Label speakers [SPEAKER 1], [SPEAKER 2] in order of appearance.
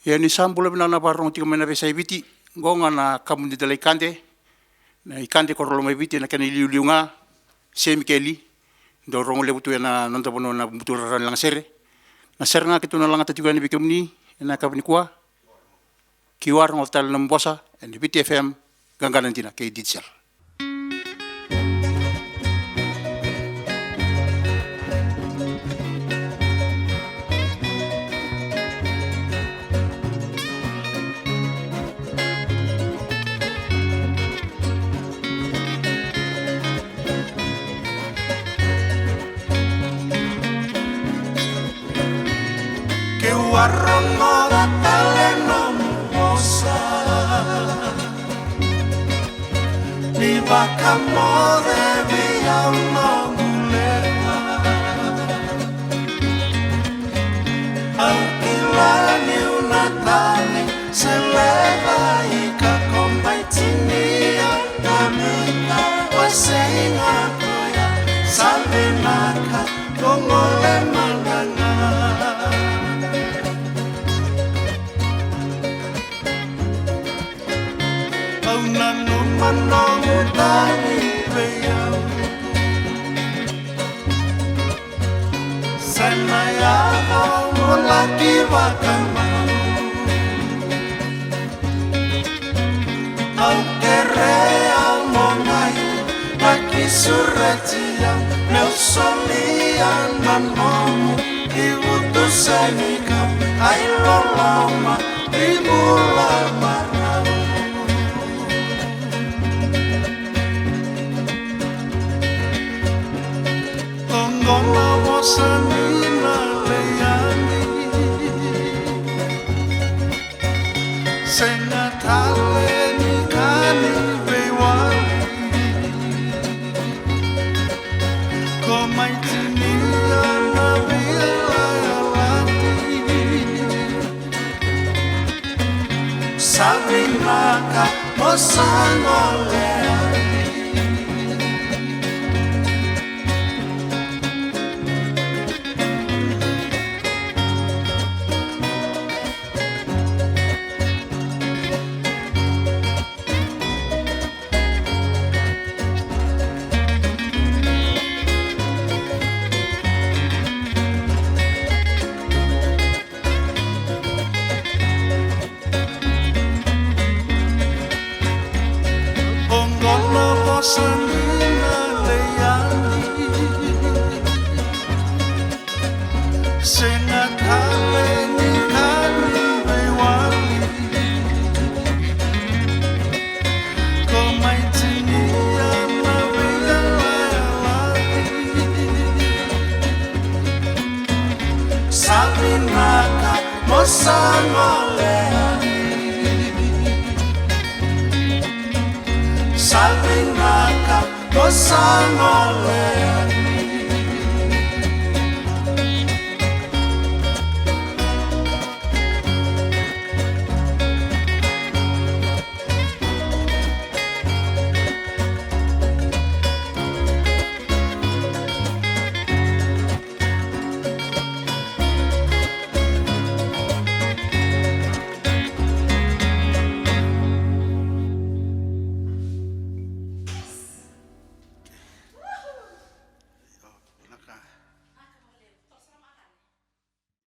[SPEAKER 1] E ni sambula bina na barong tika mena vesa ibiti gonga na kamundi dela ikande na ikande korolo mai viti na kani liuliunga semi keli do rongo le butu na nonta bono na butu ran lang sere na serna kitu na langa tatuga ni bikumni na kapni kwa kiwar ngotal nambosa and viti FM ganganantina ke digital.
[SPEAKER 2] Warrongo da taleno mosa ni baka mode via una muleta alquilani una tale se leva y cacombaitia namita wasenga koya sabenaka kongole manganga manong tani beyau sanaya molaki bakama au kerea mongai laki suratia meu solian manomu iutusanika ai lolama ibulama Gonna wasanina leyani sengatale nikani bewali komaitinia na vilayalati sabinaka osangole sanina leyani sengatale nikani bewali komaitinia na vilayalati sabinaka mosangoleani sabinaka Osangole